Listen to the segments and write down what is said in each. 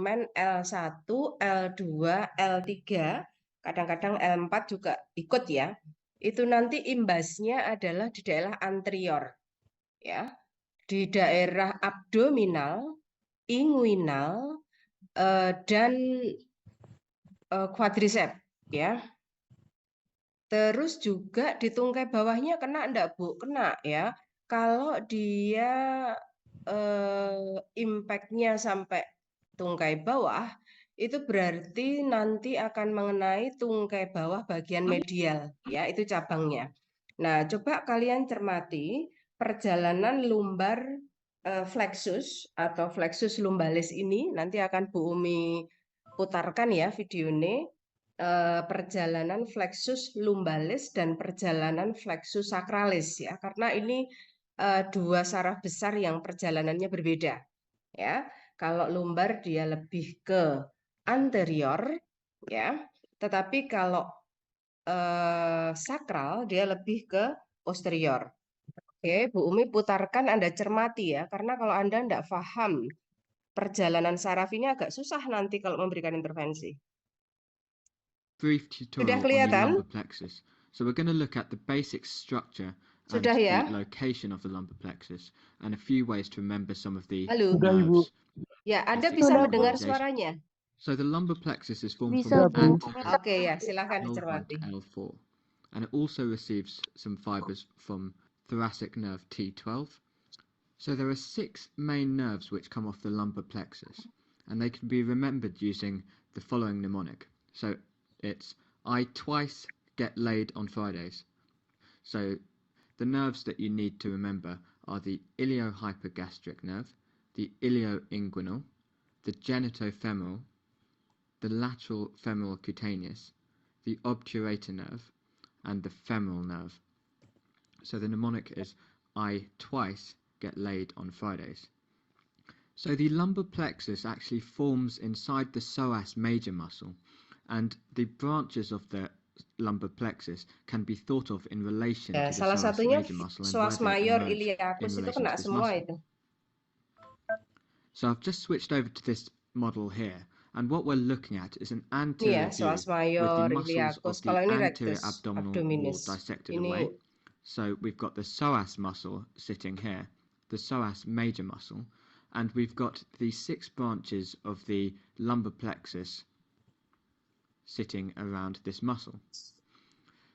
segmen L1, L2, L3, kadang-kadang L4 juga ikut ya. Itu nanti imbasnya adalah di daerah anterior, ya, di daerah abdominal, inguinal, dan quadriceps, ya. Terus juga di tungkai bawahnya kena enggak, Bu? Kena ya. Kalau dia impact-nya sampai tungkai bawah, itu berarti nanti akan mengenai tungkai bawah bagian medial, ya, itu cabangnya. Nah, coba kalian cermati perjalanan lumbar flexus atau flexus lumbalis ini, nanti akan Bu Umi putarkan ya videonya. Perjalanan flexus lumbalis dan perjalanan flexus sacralis ya, karena ini dua saraf besar yang perjalanannya berbeda ya. Kalau lumbar dia lebih ke anterior ya, tetapi kalau sakral dia lebih ke posterior. Oke, Bu Umi putarkan, Anda cermati ya, karena kalau Anda tidak paham perjalanan saraf ini agak susah nanti kalau memberikan intervensi. Brief tutorial on the lumbar plexus. So we're going to look at the basic structure and the location of the lumbar plexus and a few ways to remember some of the nerves. Ya, Anda bisa mendengar suaranya. So the lumbar plexus is formed from anterior ya, silakan dicermati. L4, and it also receives some fibers from thoracic nerve T12. So there are 6 main nerves which come off the lumbar plexus, and they can be remembered using the following mnemonic. So it's I twice get laid on Fridays. So the nerves that you need to remember are the iliohypogastric nerve, the ilioinguinal, the genitofemoral, the lateral femoral cutaneous, the obturator nerve, and the femoral nerve. So the mnemonic is I twice get laid on Fridays. So the lumbar plexus actually forms inside the psoas major muscle, and the branches of the lumbar plexus can be thought of in relation to the salah psoas satunya major muscle and psoas where they major emerge iliacus in itu relation kena to this semua muscle. itu. So I've just switched over to this model here, and what we're looking at is an anterior view with the muscles of the anterior abdominal wall dissected away. So we've got the psoas muscle sitting here, the psoas major muscle, and we've got the 6 branches of the lumbar plexus sitting around this muscle.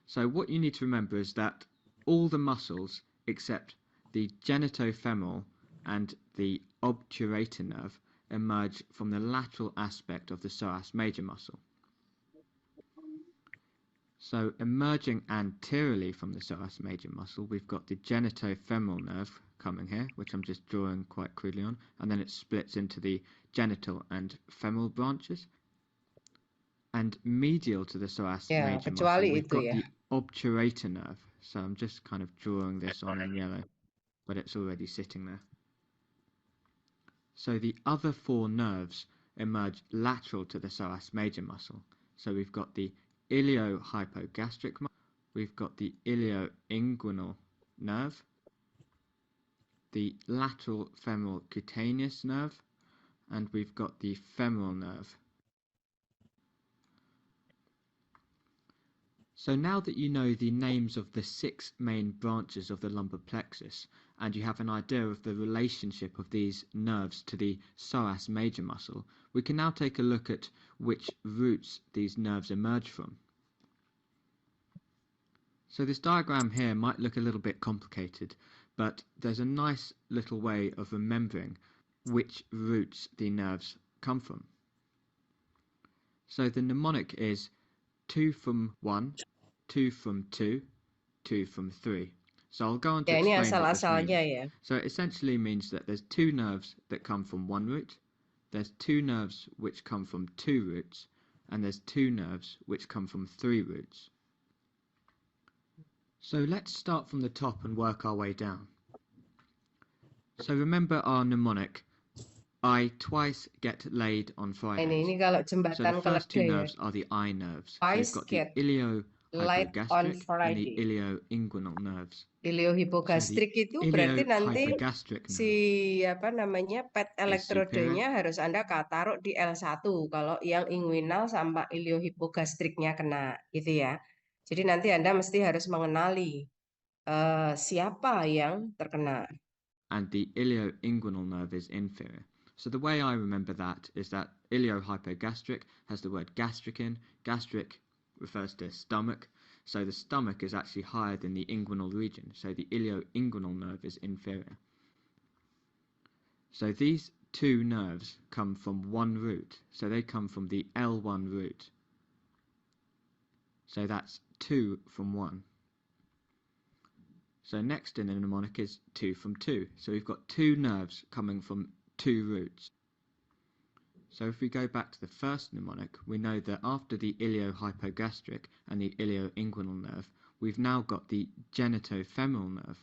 So what you need to remember is that all the muscles except the genitofemoral and the obturator nerve emerge from the lateral aspect of the psoas major muscle. So emerging anteriorly from the psoas major muscle, we've got the genitofemoral nerve coming here, which I'm just drawing quite crudely on, and then it splits into the genital and femoral branches. And medial to the psoas major muscle, we've got the obturator nerve. So I'm just kind of drawing this on in yellow, but it's already sitting there. So the other 4 nerves emerge lateral to the psoas major muscle. So we've got the iliohypogastric muscle, we've got the ilioinguinal nerve, the lateral femoral cutaneous nerve, and we've got the femoral nerve. So now that you know the names of the 6 main branches of the lumbar plexus, and you have an idea of the relationship of these nerves to the psoas major muscle, we can now take a look at which roots these nerves emerge from. So this diagram here might look a little bit complicated, but there's a nice little way of remembering which roots the nerves come from. So the mnemonic is 2 from 1, 2 from 2, 2 from 3. So I'll go on to explain what this means. So it essentially means that there's 2 nerves that come from 1 root, there's 2 nerves which come from 2 roots, and there's 2 nerves which come from 3 roots. So let's start from the top and work our way down. So remember our mnemonic, I twice get laid on Fridays. So the first 2 nerves are the eye nerves. We've got the light on iliohypogastric, and the Friday. ilioinguinal nerves. So the Iliohipogastrik itu berarti nanti iliohypogastric si nerve PET is superior, elektrodenya harus Anda taruh di L1 kalau yang inguinal sama iliohipogastriknya kena gitu ya. Jadi nanti Anda mesti harus mengenali siapa yang terkena. and the ilioinguinal nerve is inferior. So the way I remember that is that iliohypogastric has the word gastric in. Gastric refers to stomach, so the stomach is actually higher than the inguinal region, so the ilioinguinal nerve is inferior. So these two nerves come from one root, so they come from the L1 root. So that's 2 from 1. So next in the mnemonic is 2 from 2. So we've got two nerves coming from two roots. So if we go back to the first mnemonic, we know that after the iliohypogastric and the ilioinguinal nerve, we've now got the genitofemoral nerve.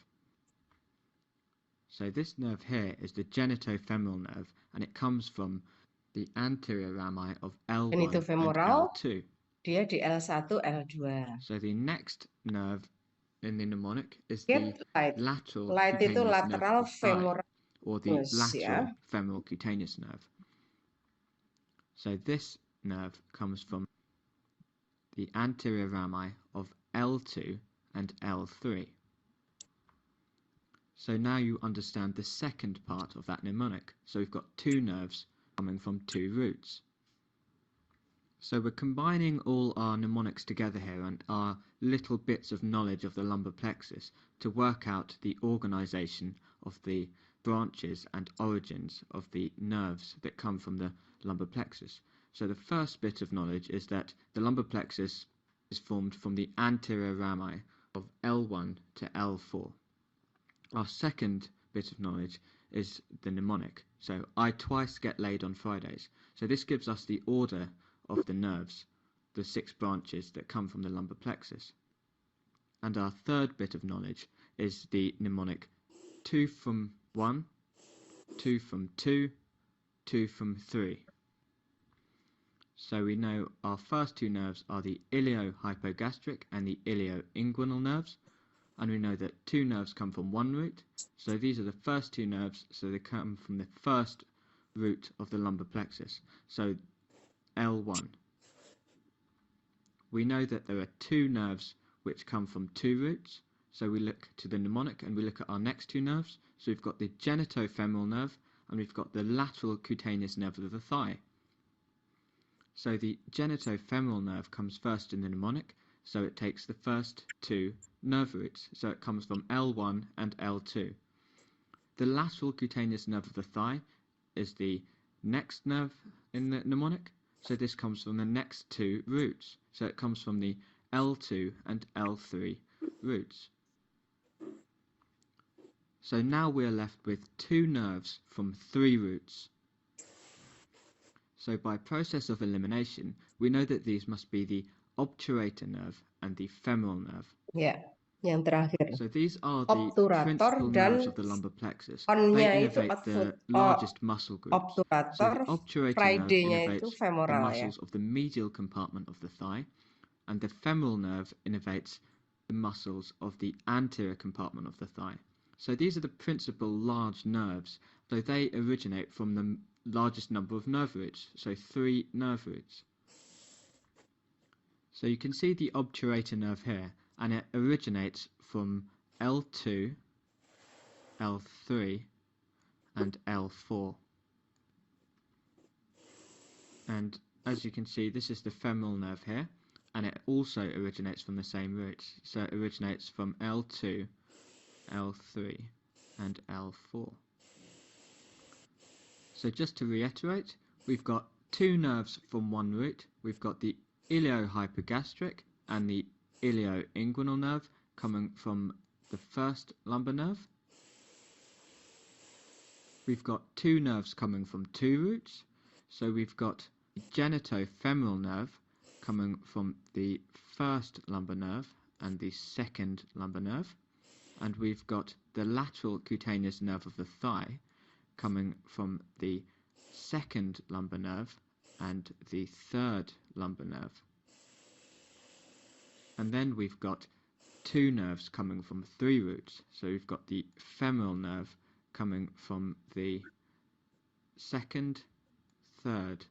So this nerve here is the genitofemoral nerve, and it comes from the anterior rami of L1 and Genitofemoral, L2. dia di L1, L2. So the next nerve in the mnemonic is Get the light. lateral Light itu cutaneous lateral nerve of the thigh, femoral or the lateral ya. femoral cutaneous nerve. So this nerve comes from the anterior rami of L2 and L3. So now you understand the second part of that mnemonic. So we've got two nerves coming from two roots. So we're combining all our mnemonics together here and our little bits of knowledge of the lumbar plexus to work out the organization of the branches and origins of the nerves that come from the lumbar plexus. So the first bit of knowledge is that the lumbar plexus is formed from the anterior rami of L1 to L4. Our second bit of knowledge is the mnemonic. So I twice get laid on Fridays. So this gives us the order of the nerves, the 6 branches that come from the lumbar plexus. And our third bit of knowledge is the mnemonic 2 from 1, 2 from 2, 2 from 3. So we know our first two nerves are the iliohypogastric and the ilioinguinal nerves, and we know that two nerves come from one root, so these are the first two nerves, so they come from the first root of the lumbar plexus, so L1. We know that there are two nerves which come from two roots, so we look to the mnemonic and we look at our next two nerves. So we've got the genitofemoral nerve and we've got the lateral cutaneous nerve of the thigh. So the genitofemoral nerve comes first in the mnemonic, so it takes the first two nerve roots, so it comes from L1 and L2. The lateral cutaneous nerve of the thigh is the next nerve in the mnemonic, so this comes from the next two roots, so it comes from the L2 and L3 roots. So now we are left with two nerves from three roots. So by process of elimination, we know that these must be the obturator nerve and the femoral nerve. Ya, yang terakhir. So these are the Obturator principal dan nerves of the lumbar plexus. on-nya They itu innervate the largest muscle groups. So obturator, the obturator nerve Friday-nya itu innervates the femoral ya. muscles of the medial compartment of the thigh, and the femoral nerve innervates the muscles of the anterior compartment of the thigh. So these are the principal large nerves, though they originate from the largest number of nerve roots, so 3 nerve roots. So you can see the obturator nerve here, and it originates from L2, L3 and L4. And as you can see, this is the femoral nerve here, and it also originates from the same roots. So it originates from L2, L3 and L4. So just to reiterate, we've got two nerves from one root. We've got the iliohypogastric and the ilioinguinal nerve coming from the first lumbar nerve. We've got two nerves coming from two roots. So we've got the genitofemoral nerve coming from the first lumbar nerve and the second lumbar nerve. And we've got the lateral cutaneous nerve of the thigh coming from the second lumbar nerve and the third lumbar nerve. And then we've got two nerves coming from three roots. So we've got the femoral nerve coming from the second, third,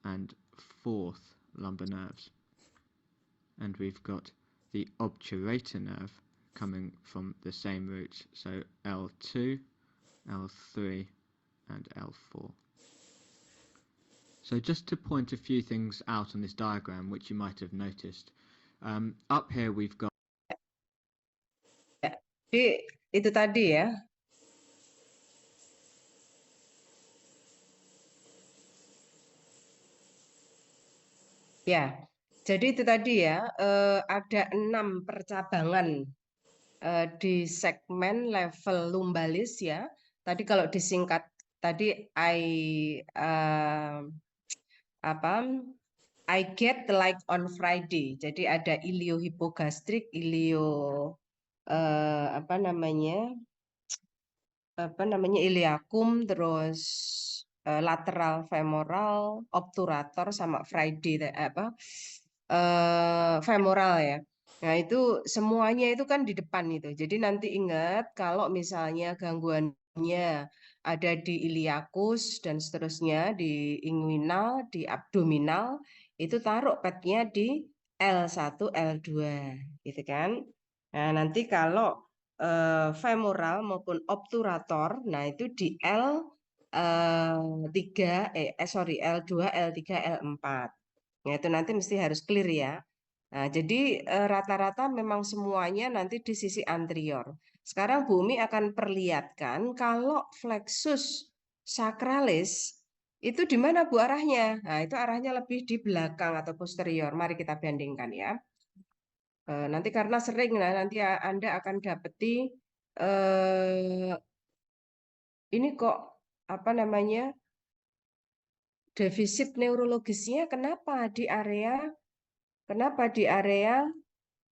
and fourth lumbar nerves. And we've got the obturator nerve coming from the same roots, so L2, L3, and L4. So just to point a few things out on this diagram, which you might have noticed, up here we've got Jadi itu tadi ya. Ya, jadi itu tadi ya, ada 6 percabangan di segmen level lumbalis ya. Tadi kalau disingkat tadi I get like on Friday. Jadi ada iliohipogastrik, iliakum, terus lateral femoral, obturator sama Friday femoral ya. Nah, itu semuanya itu kan di depan itu. Jadi nanti ingat kalau misalnya gangguannya ada di iliakus dan seterusnya, di inguinal, di abdominal, itu taruh petnya di L1, L2 gitu kan. Nah, nanti kalau femoral maupun obturator, nah itu di L2, L3, L4. Nah, itu nanti mesti harus clear ya. Nah, jadi rata-rata memang semuanya nanti di sisi anterior. Sekarang Bu Umi akan perlihatkan kalau flexus sacralis itu di mana Bu arahnya? Nah, itu arahnya lebih di belakang atau posterior. Mari kita bandingkan ya. Nanti karena sering, nah nanti Anda akan dapeti ini kok defisit neurologisnya kenapa di area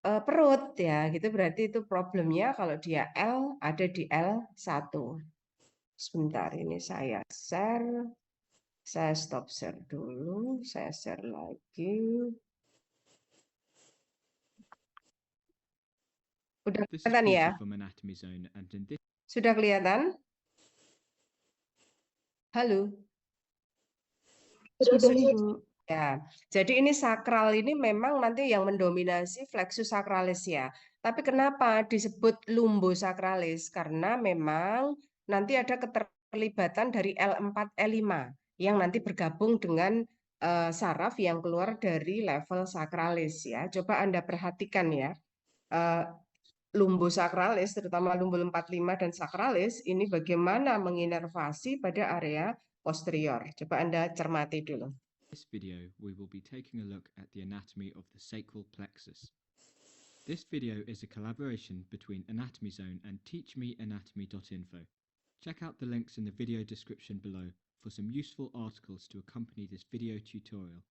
perut ya, gitu berarti itu problemnya kalau dia L ada di L1. Sebentar ini saya stop share dulu, saya share lagi. Udah kelihatan ya? Sudah kelihatan? Halo? Sudah, Ibu. Ya, jadi ini sakral ini memang nanti yang mendominasi flexus sacralis ya. Tapi kenapa disebut lumbosakralis? Karena memang nanti ada keterlibatan dari L4, L5 yang nanti bergabung dengan saraf yang keluar dari level sakralis ya. Coba Anda perhatikan ya. Lumbosakralis, terutama lumbul 45 dan sakralis, ini bagaimana menginervasi pada area posterior. Coba Anda cermati dulu. this video, we will be taking a look at the anatomy of the sacral plexus. This video is a collaboration between Anatomy Zone and teachmeanatomy.info. Check out the links in the video description below for some useful articles to accompany this video tutorial.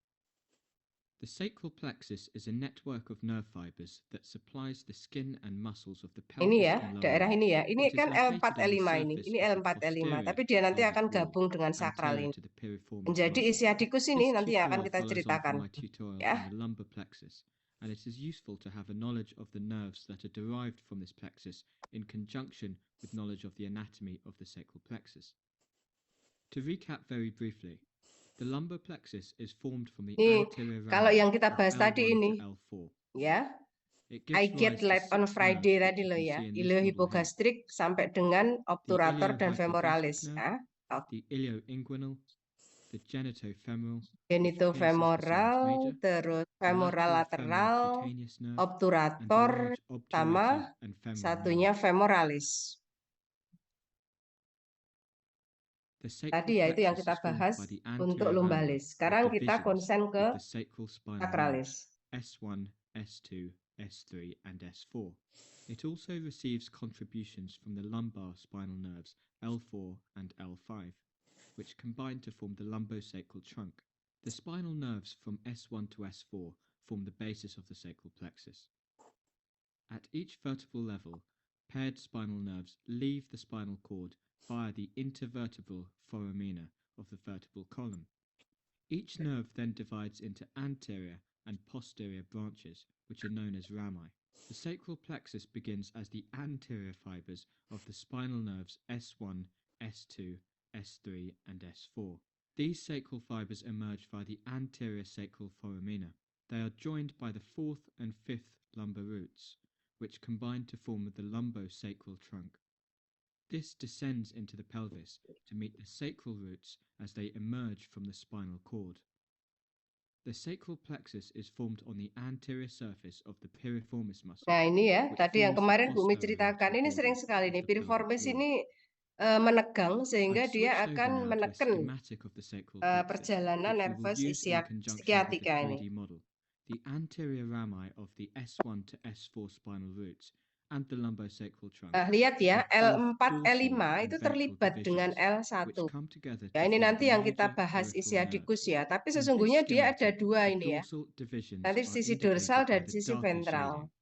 The sacral plexus is a network of nerve fibers that supplies the skin and muscles of the pelvis. Ini ya, and lower daerah limb. ini ya. Ini It is kan located L4, on the L5 surface ini of the L4, L5. posterior Tapi dia nanti pelvic akan wall, gabung dengan sakral anterior ini. to the piriformis Jadi muscle. isiadikus ini This nanti yang akan tutorial kita follows on ceritakan. from my tutorial Ya. on the lumbar plexus, and it is useful to have a knowledge of the nerves that are derived from this plexus in conjunction with knowledge of the anatomy of the sacral plexus. To recap very briefly, the lumbar plexus is formed from the Nih, anterior kalau yang rounding kita of bahas tadi L1 ini, to L4. ya, It I gives get rise to light on 6 Friday nerves tadi which you loh can ya, see in this model here. iliohipogastrik sampai dengan obturator dan femoralis. nerve, Ya. the ilioinguinal, the genitofemoral, Genitofemoral, major, terus the femoral lateral, cutaneous nerve, and the obturator, large sama obturator and femoral satunya nerve. femoralis. The sacral Tadi ya itu yang plexus kita is formed bahas by the untuk anterior rounding lumbalis. of Sekarang kita divisions konsen ke of the sacral spinal sakralis. nerves, S1, S2, S3, and S4. It also receives contributions from the lumbar spinal nerves L4 and L5, which combine to form the lumbosacral trunk. The spinal nerves from S1 to S4 form the basis of the sacral plexus. At each vertebral level, paired spinal nerves leave the spinal cord via the intervertebral foramina of the vertebral column. Each nerve then divides into anterior and posterior branches, which are known as rami. The sacral plexus begins as the anterior fibers of the spinal nerves S1, S2, S3, and S4. These sacral fibers emerge via the anterior sacral foramina. They are joined by the fourth and fifth lumbar roots, which combine to form the lumbosacral trunk. This descends into the pelvis to meet the sacral roots as they emerge from the spinal cord. The sacral plexus is formed on the anterior surface of the piriformis muscle. Nah, ini ya, which tadi yang forms the kemarin Bumi posterior ceritakan, ini border sering sekali of nih, the pelvic piriformis wall. ini menegang sehingga I've dia switched over akan now to a menekan schematic of the sacral plexus, perjalanan which we will nervus use in conjunction with the sciatica ini. 3D model. The anterior rami of the S1 to S4 spinal roots and the lumbosacral trunk Nah, lihat ya, have L4, both dorsal L5 and itu ventral terlibat dengan divisions, L1. which come together Ya, to ini form nanti the yang kita major bahas peripheral isiadikus nerves. ya, tapi In this sesungguhnya dia ada schematic, dua the ini ya. dorsal divisions Nanti are sisi indicated dorsal by dan the sisi darker ventral. shading.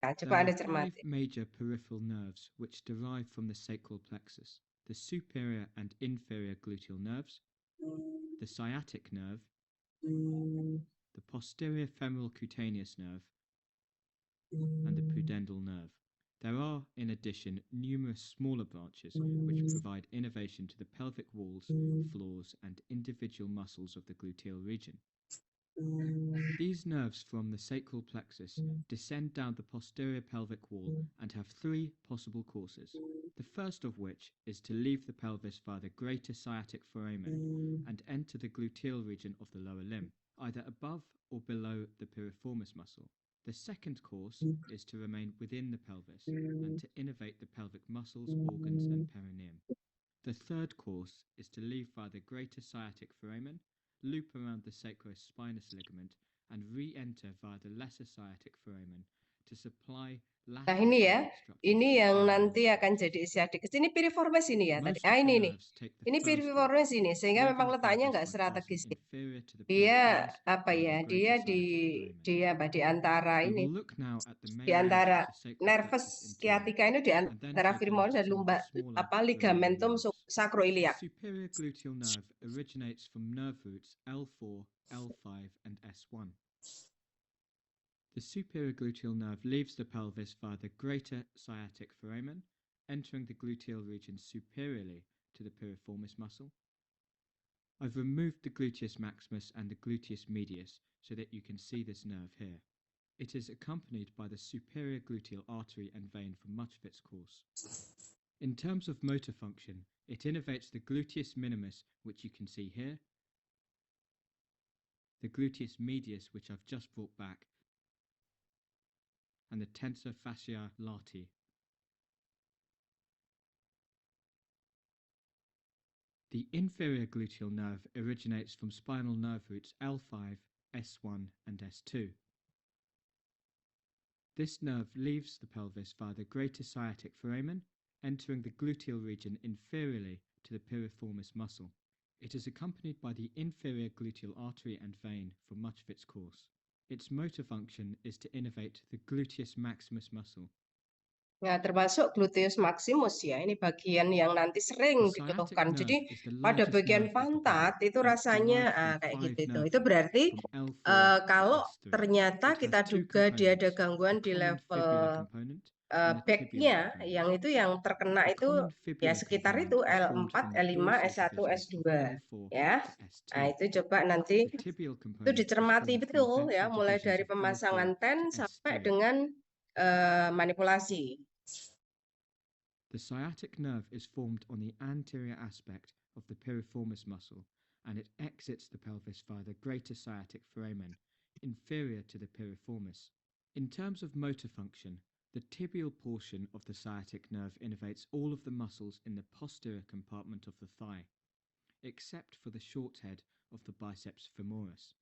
Nah, There coba are Anda 5 cermati. major peripheral nerves which derive from the sacral plexus: the superior and inferior gluteal nerves, the sciatic nerve, the posterior femoral cutaneous nerve, and the pudendal nerve. There are, in addition, numerous smaller branches which provide innervation to the pelvic walls, floors, and individual muscles of the gluteal region. These nerves from the sacral plexus descend down the posterior pelvic wall and have 3 possible courses. The first of which is to leave the pelvis via the greater sciatic foramen and enter the gluteal region of the lower limb, either above or below the piriformis muscle. The second course is to remain within the pelvis and to innervate the pelvic muscles, organs, and perineum. The third course is to leave via the greater sciatic foramen, loop around the sacrospinous ligament, and re-enter via the lesser sciatic foramen to supply Nah, lateral ini ya, pelvic structures ini to the yang perineum. nanti akan jadi isiadikus. Ini piriformis ini ya tadi. Most of Ah, the ini nih. nerves take the Ini first route, piriformis ini, sehingga leaving memang the letaknya pelvis nggak by strategis. passing inferior to the Dia piriformis apa via ya? the Dia greater di sciatic foramen. di antara We ini, will look now at the main di antara nerves of the sacral nervus plexus interior, sciatica ini di and then antara take a femoris look at dan some of the smaller apa peripheral ligamentum nerves. The sacroiliac. superior gluteal nerve originates from nerve roots L4, L5, and S1. The superior gluteal nerve leaves the pelvis via the greater sciatic foramen, entering the gluteal region superiorly to the piriformis muscle. I've removed the gluteus maximus and the gluteus medius so that you can see this nerve here. It is accompanied by the superior gluteal artery and vein for much of its course. In terms of motor function, it innervates the gluteus minimus, which you can see here, the gluteus medius, which I've just brought back, and the tensor fasciae lati. The inferior gluteal nerve originates from spinal nerve roots L5, S1, and S2. This nerve leaves the pelvis via the greater sciatic foramen, entering the gluteal region inferiorly to the piriformis muscle. It is accompanied by the inferior gluteal artery and vein for much of its course. Its motor function is to innervate the gluteus maximus muscle. Nah, termasuk gluteus maximus ya, ini bagian yang nanti sering The sciatic dikeluhkan. nerve Jadi is the pada largest bagian nerve of the body, pantat itu and it's rasanya derived from kayak 5 gitu. nerve Itu berarti roots, from L4 kalau to S3. ternyata It kita has 2 duga dia ada components, gangguan a di common level fibular component and a tibial back-nya, component. yang itu yang terkena The itu common ya fibular sekitar component itu is formed L4, from the L5, dorsal S1, divisions S2 of L4 ya. to S2. Nah, itu coba nanti The tibial itu component is dicermati formed from betul ya, ventral mulai divisions dari of pemasangan L4 ten to sampai S3. dengan manipulasi. The sciatic nerve is formed on the anterior aspect of the piriformis muscle, and it exits the pelvis via the greater sciatic foramen, inferior to the piriformis. In terms of motor function, the tibial portion of the sciatic nerve innervates all of the muscles in the posterior compartment of the thigh, except for the short head of the biceps femoris.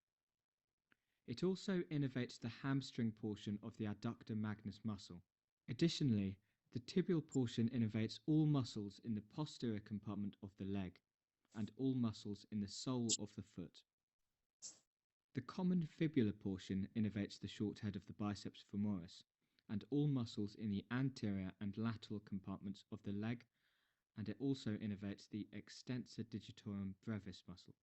It also innervates the hamstring portion of the adductor magnus muscle. Additionally, the tibial portion innervates all muscles in the posterior compartment of the leg and all muscles in the sole of the foot. The common fibular portion innervates the short head of the biceps femoris and all muscles in the anterior and lateral compartments of the leg, and it also innervates the extensor digitorum brevis muscle.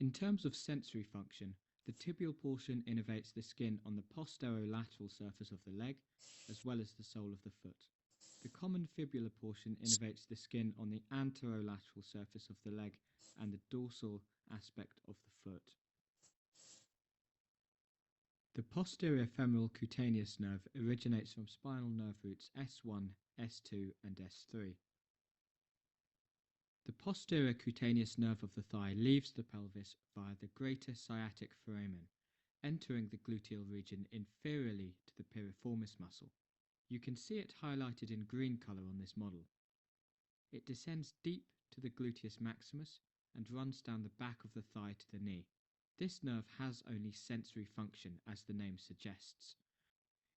In terms of sensory function, The tibial portion innervates the skin on the posterolateral surface of the leg, as well as the sole of the foot. The common fibular portion innervates the skin on the anterolateral surface of the leg and the dorsal aspect of the foot. The posterior femoral cutaneous nerve originates from spinal nerve roots S1, S2, and S3. The posterior cutaneous nerve of the thigh leaves the pelvis via the greater sciatic foramen, entering the gluteal region inferiorly to the piriformis muscle. You can see it highlighted in green colour on this model. It descends deep to the gluteus maximus and runs down the back of the thigh to the knee. This nerve has only sensory function, as the name suggests.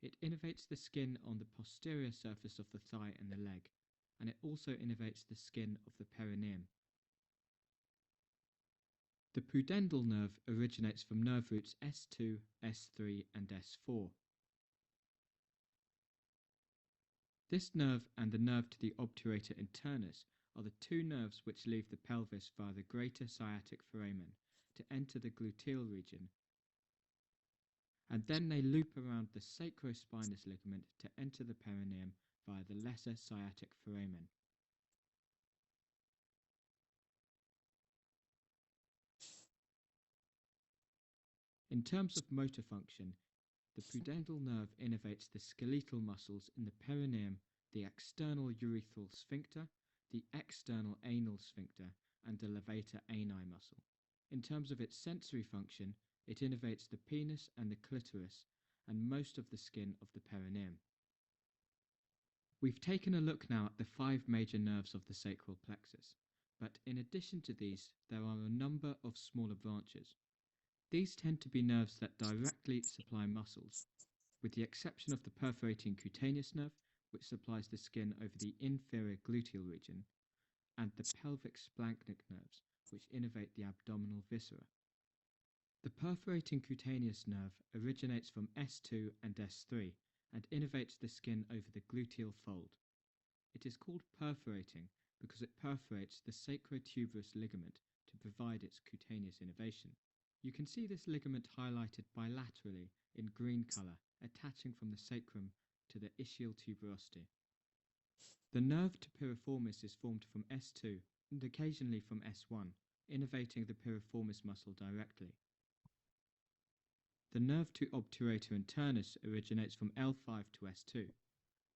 It innervates the skin on the posterior surface of the thigh and the leg, and it also innervates the skin of the perineum. The pudendal nerve originates from nerve roots S2, S3, and S4. This nerve and the nerve to the obturator internus are the two nerves which leave the pelvis via the greater sciatic foramen to enter the gluteal region, and then they loop around the sacrospinous ligament to enter the perineum via the lesser sciatic foramen. In terms of motor function, the pudendal nerve innervates the skeletal muscles in the perineum, the external urethral sphincter, the external anal sphincter, and the levator ani muscle. In terms of its sensory function, it innervates the penis and the clitoris and most of the skin of the perineum. We've taken a look now at the 5 major nerves of the sacral plexus, but in addition to these, there are a number of smaller branches. These tend to be nerves that directly supply muscles, with the exception of the perforating cutaneous nerve, which supplies the skin over the inferior gluteal region, and the pelvic splanchnic nerves, which innervate the abdominal viscera. The perforating cutaneous nerve originates from S2 and S3 and innervates the skin over the gluteal fold. It is called perforating because it perforates the sacrotuberous ligament to provide its cutaneous innervation. You can see this ligament highlighted bilaterally in green colour, attaching from the sacrum to the ischial tuberosity. The nerve to piriformis is formed from S2 and occasionally from S1, innervating the piriformis muscle directly. The nerve to obturator internus originates from L5 to S2,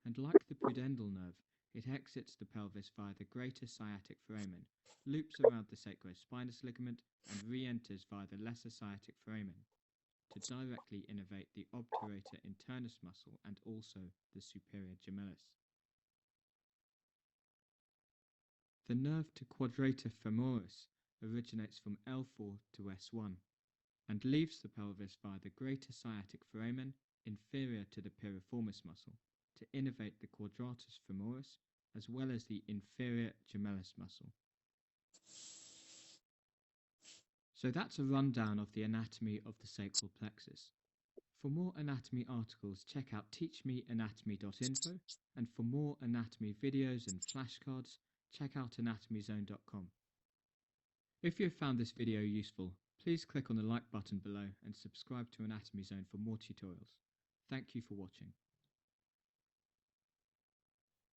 and like the pudendal nerve, it exits the pelvis via the greater sciatic foramen, loops around the sacrospinous ligament, and re-enters via the lesser sciatic foramen to directly innervate the obturator internus muscle and also the superior gemellus. The nerve to quadrator femoris originates from L4 to S1 and leaves the pelvis via the greater sciatic foramen inferior to the piriformis muscle to innervate the quadratus femoris as well as the inferior gemellus muscle. So that's a rundown of the anatomy of the sacral plexus. For more anatomy articles, check out teachmeanatomy.info, and for more anatomy videos and flashcards, check out anatomyzone.com. If you have found this video useful, please click on the like button below and subscribe to Anatomy Zone for more tutorials. Thank you for watching.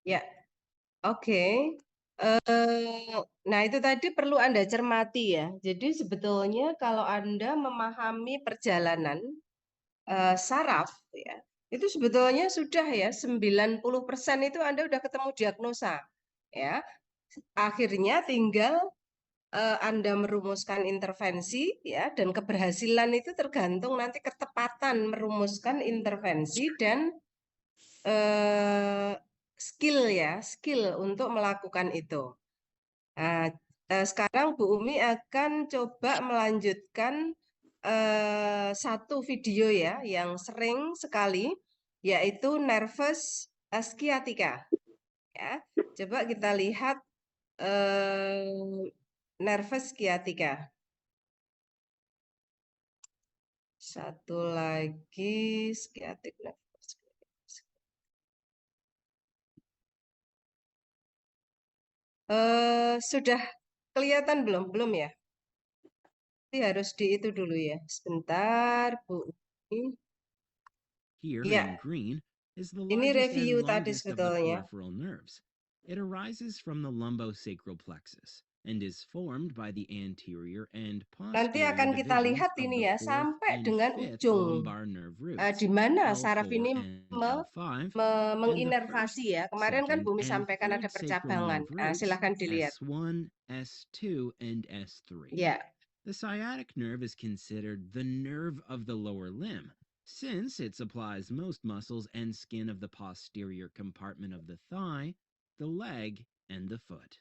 Ya, oke. Nah, itu tadi perlu Anda cermati ya. Jadi sebetulnya kalau Anda memahami perjalanan saraf ya, itu sebetulnya sudah ya 90% itu Anda udah ketemu diagnosa ya. Akhirnya tinggal Anda merumuskan intervensi ya, dan keberhasilan itu tergantung nanti ketepatan merumuskan intervensi dan skill ya, skill untuk melakukan itu. Nah, sekarang Bu Umi akan coba melanjutkan satu video ya yang sering sekali, yaitu nervus sciatica. Ya, coba kita lihat nervus sciatica. Satu lagi sciatic nervus. Sudah kelihatan belum? Belum ya? harus di itu dulu ya. Sebentar, Bu. Here Ya, in green is the ini largest review and tadi longest of the sebetulnya. peripheral nerves. It arises from the lumbosacral plexus and is formed by the anterior and Nanti posterior akan kita divisions lihat of ini the ya, fourth sampai and dengan fifth ujung. lumbar nerve roots, Di mana saraf L4 ini and L5, and the first, menginervasi ya. Kemarin kan second, Bumi and sampaikan ada third sacral percabangan. nerve roots, Silahkan dilihat. S1, S2, and S3. Ya, The sciatic nerve is considered the nerve of the lower limb, since it supplies most muscles and skin of the posterior compartment of the thigh, the leg, and the foot.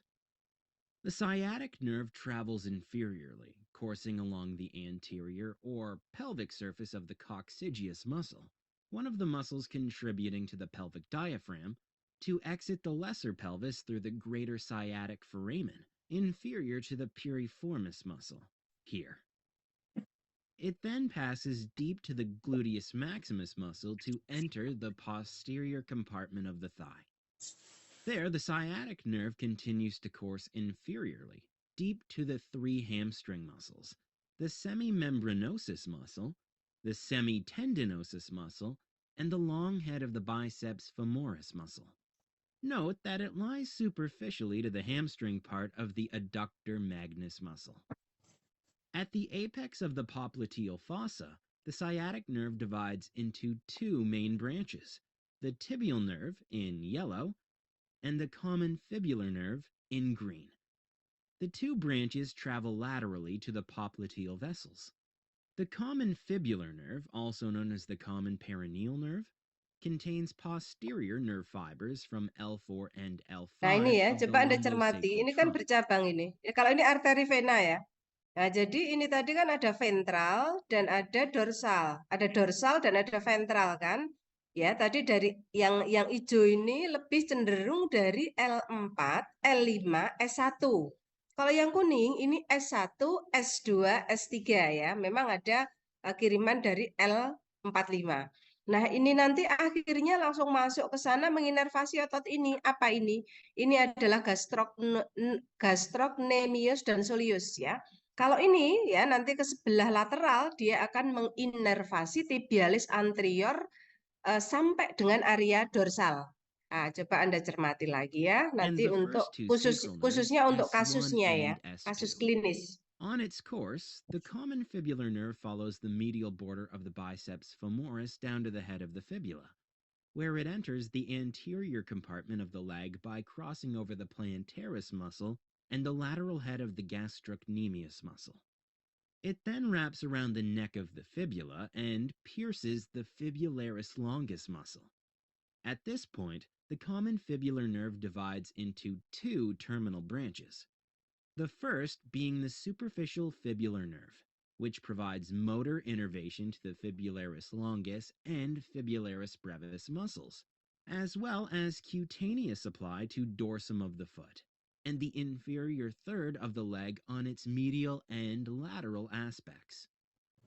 The sciatic nerve travels inferiorly, coursing along the anterior or pelvic surface of the coccygeus muscle, one of the muscles contributing to the pelvic diaphragm, to exit the lesser pelvis through the greater sciatic foramen, inferior to the piriformis muscle, here. It then passes deep to the gluteus maximus muscle to enter the posterior compartment of the thigh. There, the sciatic nerve continues to course inferiorly, deep to the three hamstring muscles, the semimembranosus muscle, the semitendinosus muscle, and the long head of the biceps femoris muscle. Note that it lies superficially to the hamstring part of the adductor magnus muscle. At the apex of the popliteal fossa, the sciatic nerve divides into two main branches, the tibial nerve in yellow and the common fibular nerve in green. The two branches travel laterally to the popliteal vessels. The common fibular nerve, also known as the common perineal nerve, contains posterior nerve fibers from L4 and L5 nah ini ya, of the coba Anda cermati. lumbosacral Ini kan trunk. bercabang ini. Kalau ini arteri vena ya. Nah, jadi ini tadi kan ada ventral dan ada dorsal. Ada dorsal dan ada ventral kan? Ya, tadi dari yang hijau ini lebih cenderung dari L4, L5, S1. Kalau yang kuning ini S1, S2, S3 ya. Memang ada kiriman dari L45. Nah, ini nanti akhirnya langsung masuk ke sana menginervasi otot ini. Apa ini? Ini adalah gastrocnemius dan soleus ya. Kalau ini ya nanti ke sebelah lateral dia akan menginervasi tibialis anterior sampai dengan area dorsal. Nah, coba Anda cermati lagi ya, nanti untuk khususnya untuk kasusnya ya, kasus klinis. On its course, the common fibular nerve follows the medial border of the biceps femoris down to the head of the fibula, where it enters the anterior compartment of the leg by crossing over the plantaris muscle and the lateral head of the gastrocnemius muscle. It then wraps around the neck of the fibula and pierces the fibularis longus muscle. At this point, the common fibular nerve divides into two terminal branches. The first being the superficial fibular nerve, which provides motor innervation to the fibularis longus and fibularis brevis muscles, as well as cutaneous supply to dorsum of the foot, and the inferior third of the leg on its medial and lateral aspects.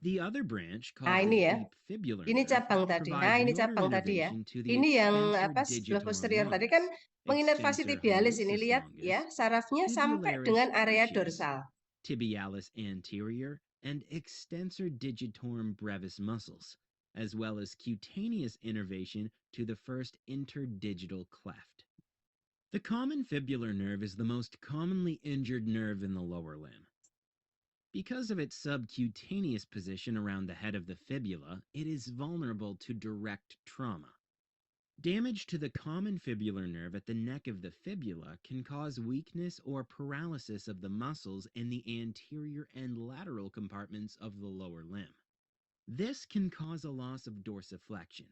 The other branch, called ini the ya. deep fibular Ini nerve, cabang tadi. Nah, provides ini motor cabang tadi ya. innervation to the Ini yang extensor sebelah digitorum posterior tadi kan longus, menginervasi extensor tibialis ini. hallucis Lihat ya, longus, sarafnya sampai fibularis dengan area crucis, dorsal. tibialis anterior, and extensor digitorum brevis muscles, as well as cutaneous innervation to the first interdigital cleft. The common fibular nerve is the most commonly injured nerve in the lower limb. Because of its subcutaneous position around the head of the fibula, it is vulnerable to direct trauma. Damage to the common fibular nerve at the neck of the fibula can cause weakness or paralysis of the muscles in the anterior and lateral compartments of the lower limb. This can cause a loss of dorsiflexion,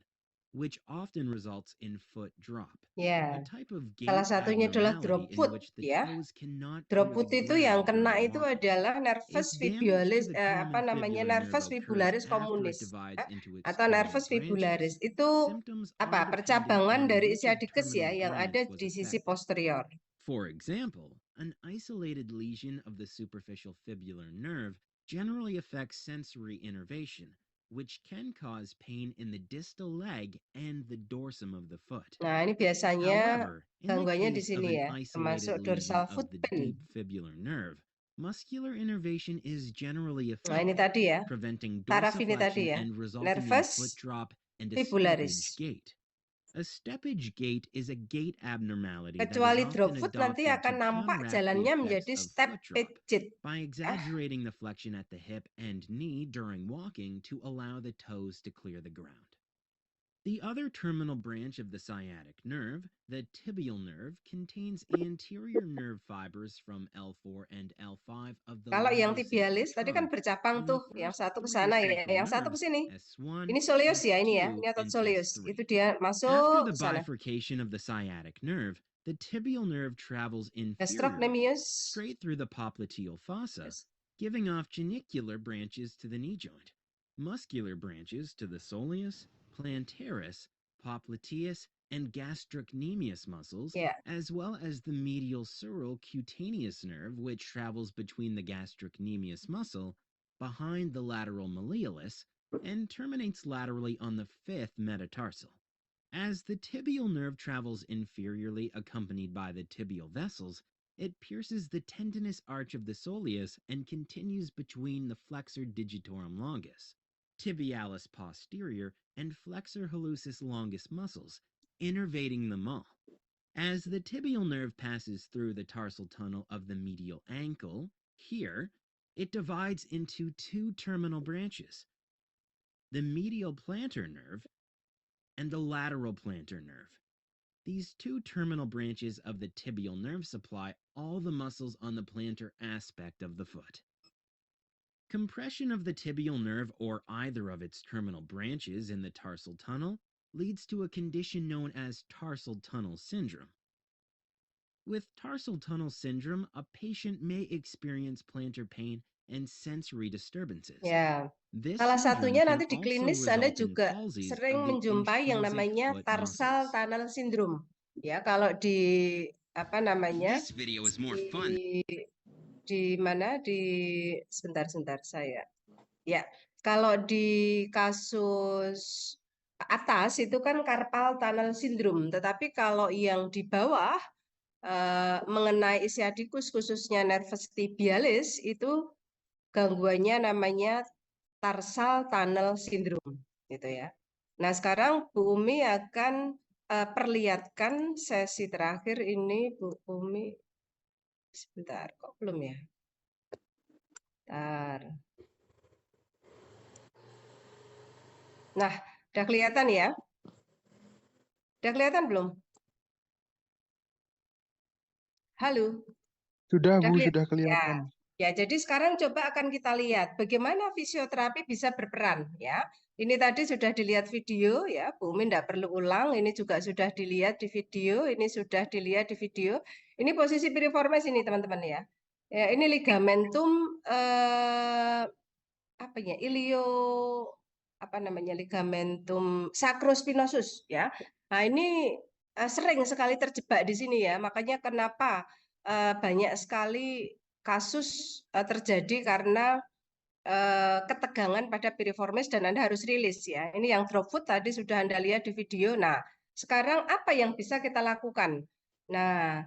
which often results in foot drop, Ya, a type of gait salah satunya adalah drop abnormality in foot which the ya. toes cannot Drop clear foot the itu yang ground kena during itu walking. adalah If nervus damage to fibularis, the apa common namanya, fibular nerve nervus occurs fibularis after it communis divides ya, into its atau smaller nervus fibularis branches, itu symptoms apa are dependent percabangan on dari which of ischiadicus ya terminal yang ada branch was di sisi affected. posterior. For example, an isolated lesion of the superficial fibular nerve generally affects sensory innervation, which can cause pain in the distal leg and the dorsum of the foot. Nah, ini biasanya However, in the gangguannya di case of sini an ya, isolated termasuk lesion dorsal of foot the pain. deep fibular nerve, Muscular innervation is generally Nah, ini effective, tadi ya, preventing taraf ini tadi dorsiflexion ya, and resulting in nervus foot drop and a fibularis. steppage gait. A steppage gait is a gait abnormality that is Kecuali drop often foot nanti adopted akan to nampak counteract the jalannya effects menjadi of foot drop steppage. by exaggerating the flexion at the hip and knee during walking to allow the toes to clear the ground. The other terminal branch of the sciatic nerve, the tibial nerve, contains anterior nerve fibers from L4 and L5 of the Kalau yang lateral tibialis sacral tadi kan trunk, bercapang and the tuh, yang first satu ke 3 sana ya, central yang satu ke nerves, sini. S1, Ini soleus ya ini ya, S2, ini otot and soleus. S3. Itu dia After masuk the ke sana. bifurcation of the sciatic nerve, the tibial nerve travels inferiorly Gastrocnemius. straight through the popliteal fossa, Yes. giving off genicular branches to the knee joint, muscular branches to the soleus, plantaris, popliteus, and gastrocnemius muscles, Ya. as well as the medial sural cutaneous nerve, which travels between the gastrocnemius muscle, behind the lateral malleolus, and terminates laterally on the 5th metatarsal. As the tibial nerve travels inferiorly accompanied by the tibial vessels, it pierces the tendinous arch of the soleus and continues between the flexor digitorum longus, tibialis posterior, and flexor hallucis longus muscles, innervating them all. As the tibial nerve passes through the tarsal tunnel of the medial ankle, here, it divides into 2 terminal branches, the medial plantar nerve and the lateral plantar nerve. These 2 terminal branches of the tibial nerve supply all the muscles on the plantar aspect of the foot. Compression of the tibial nerve or either of its terminal branches in the tarsal tunnel leads to a condition known as tarsal tunnel syndrome. With tarsal tunnel syndrome, a patient may experience plantar pain and sensory disturbances. Ya. This Salah syndrome satunya can nanti di also klinis Anda result in juga palsies sering of the menjumpai yang intrinsic namanya foot tarsal muscles. tunnel syndrome. Ya, kalau di apa namanya? This video is more fun. Di mana di sebentar saya. Ya, kalau di kasus atas itu kan carpal tunnel syndrome, tetapi kalau yang di bawah mengenai ischiadicus khususnya nervus tibialis itu gangguannya namanya tarsal tunnel syndrome gitu ya. Nah, sekarang Bu Umi akan perlihatkan sesi terakhir ini Bu Umi. Sebentar, kok belum ya? Bentar. Nah, udah kelihatan ya? Udah kelihatan belum? Halo? Sudah, Udah Bu, kelihatan? sudah kelihatan. Ya, jadi sekarang coba akan kita lihat bagaimana fisioterapi bisa berperan ya. Ini tadi sudah dilihat video ya, Bu Umi tidak perlu ulang. Ini juga sudah dilihat di video, ini sudah dilihat di video. Ini posisi piriformis ini teman-teman ya. Ya, ini ligamentum apa ya? Ligamentum sacrospinosus ya. Nah, ini sering sekali terjebak di sini ya. Makanya kenapa banyak sekali kasus terjadi karena ketegangan pada piriformis dan Anda harus rilis ya. Ini yang drop foot tadi sudah Anda lihat di video. Nah, sekarang apa yang bisa kita lakukan? Nah,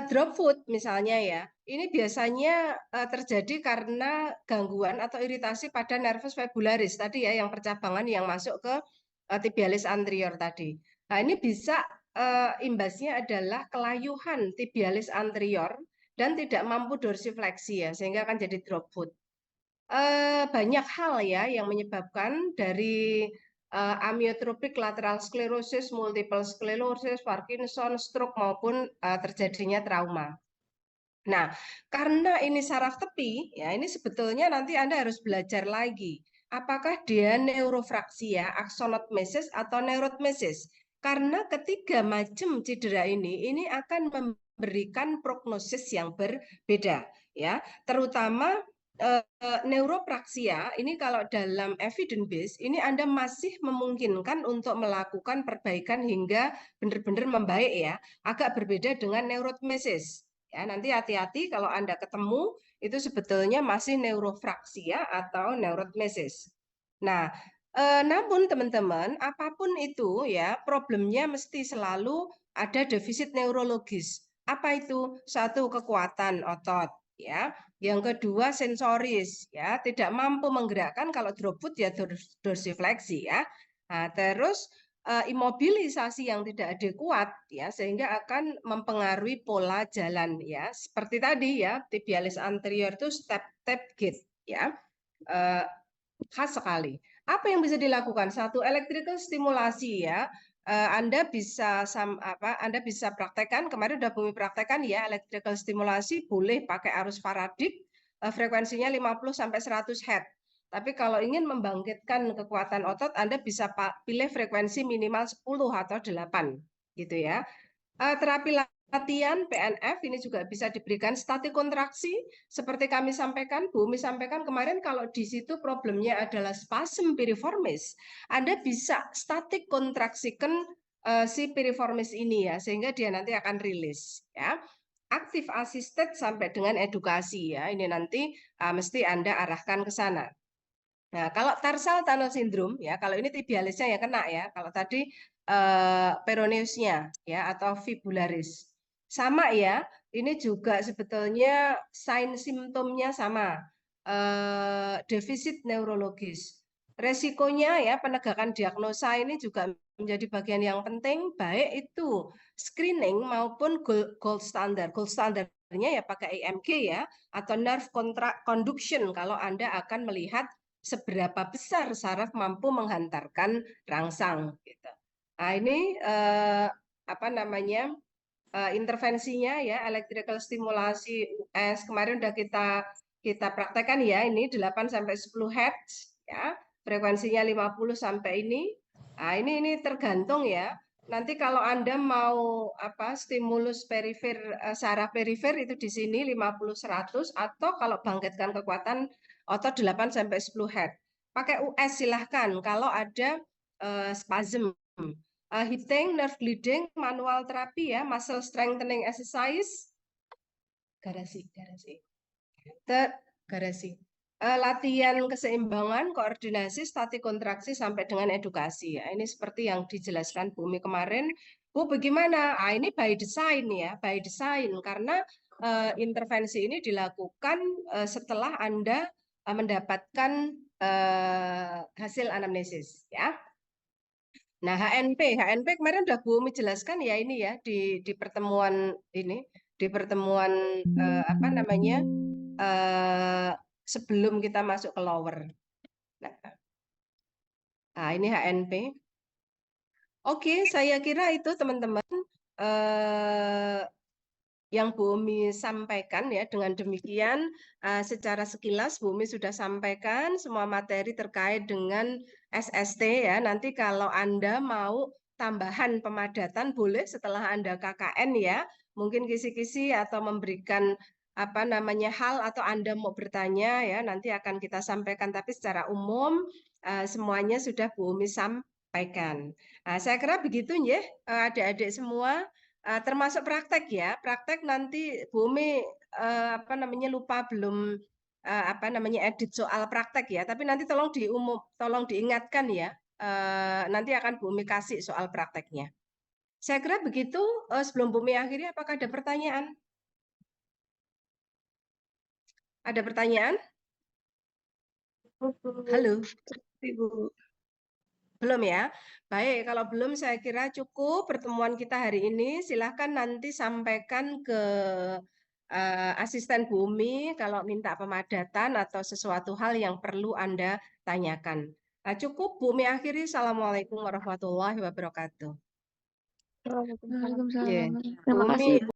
drop foot misalnya ya, ini biasanya terjadi karena gangguan atau iritasi pada nervus fibularis tadi ya, yang percabangan yang masuk ke tibialis anterior tadi. Nah, ini bisa imbasnya adalah kelayuhan tibialis anterior dan tidak mampu dorsifleksi ya, sehingga akan jadi drop foot. Banyak hal ya yang menyebabkan dari amyotrophic lateral sclerosis, multiple sclerosis, Parkinson, stroke maupun terjadinya trauma. Nah, karena ini saraf tepi, ya ini sebetulnya nanti Anda harus belajar lagi. Apakah dia neurofraksia, axonotmesis atau neurotmesis? Karena ketiga macam cedera ini akan memberikan prognosis yang berbeda, ya. Terutama neuropraksia ini kalau dalam evidence base ini Anda masih memungkinkan untuk melakukan perbaikan hingga benar-benar membaik ya, agak berbeda dengan neurotmesis. Ya, nanti hati-hati kalau Anda ketemu itu sebetulnya masih neurofraksia atau neurotmesis. Nah, namun teman-teman, apapun itu ya, problemnya mesti selalu ada defisit neurologis. Apa itu? Satu, kekuatan otot, ya. Yang kedua sensoris ya, tidak mampu menggerakkan kalau dropfoot ya dorsifleksi ya. Nah, terus imobilisasi yang tidak adekuat ya sehingga akan mempengaruhi pola jalan ya. Seperti tadi ya, tibialis anterior itu step gait ya. Khas sekali. Apa yang bisa dilakukan? Satu, electrical stimulasi ya. Anda bisa Anda bisa praktekkan, kemarin udah Bumi praktekkan ya, electrical stimulasi boleh pakai arus faradik, frekuensinya 50 sampai 100 Hz. Tapi kalau ingin membangkitkan kekuatan otot, Anda bisa pilih frekuensi minimal 10 atau 8 gitu ya. Terapi latihan PNF ini juga bisa diberikan statik kontraksi seperti kami sampaikan, Bu Umi sampaikan kemarin kalau di situ problemnya adalah spasm piriformis, Anda bisa statik kontraksikan si piriformis ini ya sehingga dia nanti akan rilis ya. Aktif assisted sampai dengan edukasi ya. Ini nanti mesti Anda arahkan ke sana. Nah, kalau tarsal tunnel syndrome ya, kalau ini tibialisnya yang kena ya. Kalau tadi peroneusnya ya atau fibularis. Sama ya, ini juga sebetulnya sign simptomnya sama. Defisit neurologis. Resikonya ya penegakan diagnosa ini juga menjadi bagian yang penting, baik itu screening maupun gold standard. Gold standarnya ya pakai EMG ya, atau nerve conduction kalau Anda akan melihat seberapa besar saraf mampu menghantarkan rangsang. Gitu. Nah ini apa namanya intervensinya ya, electrical stimulasi US kemarin udah kita praktekkan ya, ini 8 sampai 10 Hz ya, frekuensinya 50 sampai ini. Nah, ini tergantung ya. Nanti kalau Anda mau stimulus perifer saraf perifer itu di sini 50 100 atau kalau bangkitkan kekuatan otot 8 sampai 10 Hz. Pakai US silahkan kalau ada spasm. Hitting, nerve bleeding, manual terapi ya, muscle strengthening exercise, garasi. Latihan keseimbangan, koordinasi, statik kontraksi sampai dengan edukasi ya. Ini seperti yang dijelaskan Bu Umi kemarin. Bu, bagaimana? Ini by design ya, by design karena intervensi ini dilakukan setelah Anda mendapatkan hasil anamnesis ya. Nah, HNP kemarin udah Bu Umi jelaskan ya ini ya di pertemuan ini, di pertemuan apa namanya sebelum kita masuk ke lower. Nah, ini HNP. Oke, saya kira itu teman-teman yang Bu Umi sampaikan ya. Dengan demikian secara sekilas Bu Umi sudah sampaikan semua materi terkait dengan SST ya. Nanti kalau Anda mau tambahan pemadatan boleh setelah Anda KKN ya. Mungkin kisi-kisi atau memberikan apa namanya hal atau Anda mau bertanya ya nanti akan kita sampaikan, tapi secara umum semuanya sudah Bu Umi sampaikan. Nah, saya kira begitu ya adik-adik semua. Termasuk praktek ya, praktek nanti Bu Umi apa namanya lupa belum apa namanya edit soal praktek ya, tapi nanti tolong diingatkan ya, nanti akan Bu Umi kasih soal prakteknya. Saya kira begitu. Sebelum Bu Umi akhiri, apakah ada pertanyaan? Ada pertanyaan? Halo. Ibu. Belum ya? Baik, kalau belum saya kira cukup pertemuan kita hari ini. Silahkan nanti sampaikan ke asisten Bu Umi kalau minta pemadatan atau sesuatu hal yang perlu Anda tanyakan. Nah, cukup Bu Umi akhiri. Assalamualaikum warahmatullahi wabarakatuh. Waalaikumsalam. Yeah. Terima Bu kasih. Umi